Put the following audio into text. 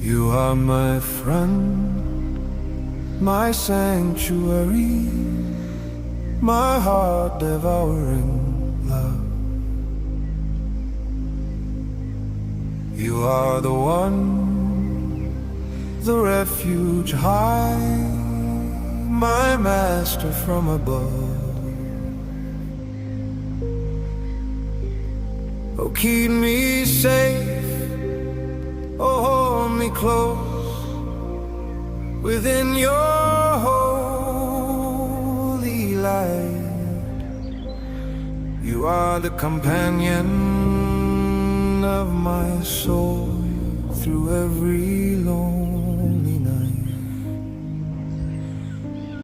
You are my friend, my sanctuary, my heart-devouring love. You are the one, the refuge high, my master from above. Oh, keep me safe, oh, hold me close within your holy light. You are the companion of my soul through every